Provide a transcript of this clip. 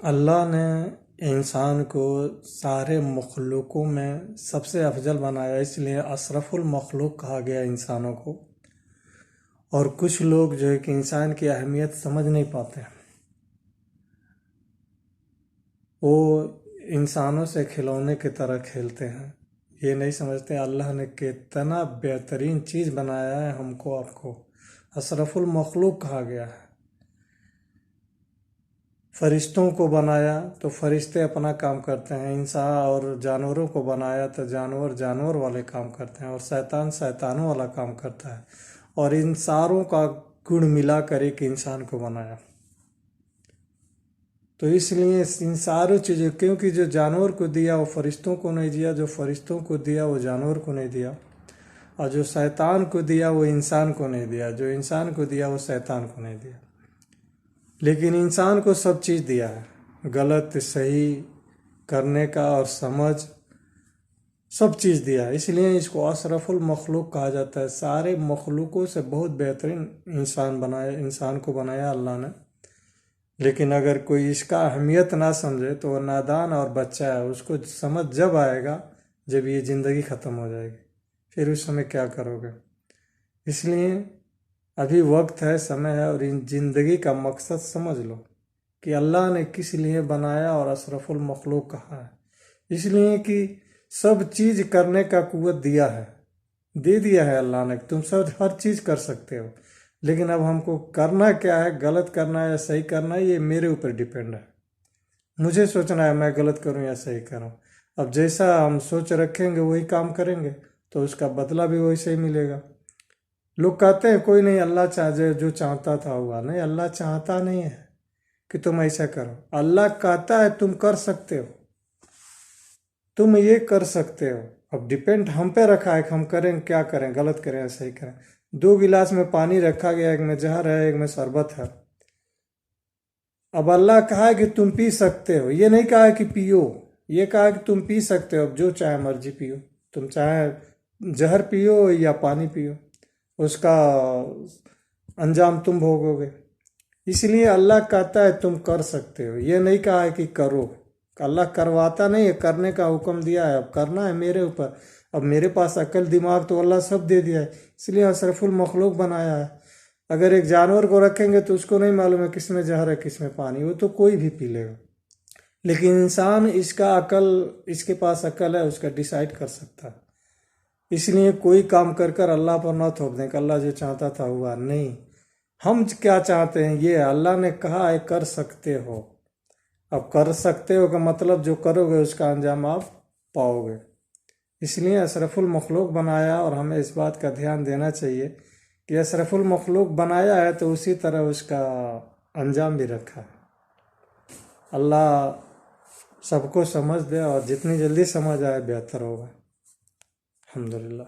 اللہ نے انسان کو سارے مخلوقوں میں سب سے افضل بنایا، اس لیے اشرف المخلوق کہا گیا انسانوں کو۔ اور کچھ لوگ جو ہے کہ انسان کی اہمیت سمجھ نہیں پاتے، وہ انسانوں سے کھلونے کی طرح کھیلتے ہیں، یہ نہیں سمجھتے اللہ نے کتنا بہترین چیز بنایا ہے ہم کو، آپ کو اشرف المخلوق کہا گیا ہے۔ فرشتوں کو بنایا تو فرشتے اپنا کام کرتے ہیں، انسان اور جانوروں کو بنایا تو جانور جانور والے کام کرتے ہیں، اور شیطان شیطانوں والا کام کرتا ہے، اور ان ساروں کا گن ملا کر ایک انسان کو بنایا۔ تو اس لیے ان ساروں چیزیں، کیونکہ جو جانور کو دیا وہ فرشتوں کو نہیں دیا، جو فرشتوں کو دیا وہ جانور کو نہیں دیا، اور جو شیطان کو دیا وہ انسان کو نہیں دیا، جو انسان کو دیا وہ شیطان کو نہیں دیا۔ لیکن انسان کو سب چیز دیا ہے، غلط صحیح کرنے کا اور سمجھ، سب چیز دیا ہے، اس لیے اس کو اشرف المخلوق کہا جاتا ہے۔ سارے مخلوقوں سے بہت بہترین انسان کو بنایا اللہ نے۔ لیکن اگر کوئی اس کا اہمیت نہ سمجھے تو وہ نادان اور بچہ ہے، اس کو سمجھ جب آئے گا جب یہ زندگی ختم ہو جائے گی، پھر اس سمے کیا کرو گے۔ اس لیے ابھی وقت ہے، سمے ہے، اور ان زندگی کا مقصد سمجھ لو کہ اللہ نے کس لیے بنایا اور اشرف المخلوق کہا ہے۔ اس لیے کہ سب چیز کرنے کا قوت دیا ہے، دے دیا ہے اللہ نے، تم سب ہر چیز کر سکتے ہو، لیکن اب ہم کو کرنا کیا ہے، غلط کرنا ہے یا صحیح کرنا ہے، یہ میرے اوپر ڈیپینڈ ہے۔ مجھے سوچنا ہے میں غلط کروں یا صحیح کروں۔ اب جیسا ہم سوچ رکھیں گے وہی کام کریں گے تو اس کا بدلہ بھی ویسے ہی ملے گا۔ لوگ کہتے ہیں کوئی نہیں، اللہ چاہے جو چاہتا تھا ہوا، نہیں، اللہ چاہتا نہیں ہے کہ تم ایسا کرو، اللہ کہتا ہے تم کر سکتے ہو، تم یہ کر سکتے ہو۔ اب ڈیپینڈ ہم پہ رکھا ہے کہ ہم کریں، کیا کریں، غلط کریں یا صحیح کریں۔ 2 گلاس میں پانی رکھا گیا، ایک میں زہر ہے ایک میں شربت ہے۔ اب اللہ کہا ہے کہ تم پی سکتے ہو، یہ نہیں کہا ہے کہ پیو، یہ کہا ہے کہ تم پی سکتے ہو، اب جو چاہے مرضی پیو، تم چاہے زہر پیو یا پانی پیو، اس کا انجام تم بھوگو گے۔ اس لیے اللہ کہتا ہے تم کر سکتے ہو، یہ نہیں کہا ہے کہ کرو۔ اللہ کرواتا نہیں ہے، کرنے کا حکم دیا ہے، اب کرنا ہے میرے اوپر۔ اب میرے پاس عقل دماغ تو اللہ سب دے دیا ہے، اس لیے اشرف المخلوق بنایا ہے۔ اگر ایک جانور کو رکھیں گے تو اس کو نہیں معلوم ہے کس میں زہر ہے کس میں پانی، وہ تو کوئی بھی پی لے گا۔ لیکن انسان، اس کا عقل، اس کے پاس عقل ہے، اس کا ڈیسائیڈ کر سکتا ہے۔ اس لیے کوئی کام کر کر اللہ پر نہ تھوپ دیں کہ اللہ جو چاہتا تھا ہوا نہیں۔ ہم کیا چاہتے ہیں، یہ اللہ نے کہا ہے کر سکتے ہو۔ اب کر سکتے ہو کا مطلب جو کرو گے اس کا انجام آپ پاؤ گے۔ اس لیے اشرف المخلوق بنایا، اور ہمیں اس بات کا دھیان دینا چاہیے کہ اشرف المخلوق بنایا ہے تو اسی طرح اس کا انجام بھی رکھا ہے۔ اللہ سب کو سمجھ دے، اور جتنی جلدی سمجھ آئے بہتر ہوگا۔ الحمدللہ۔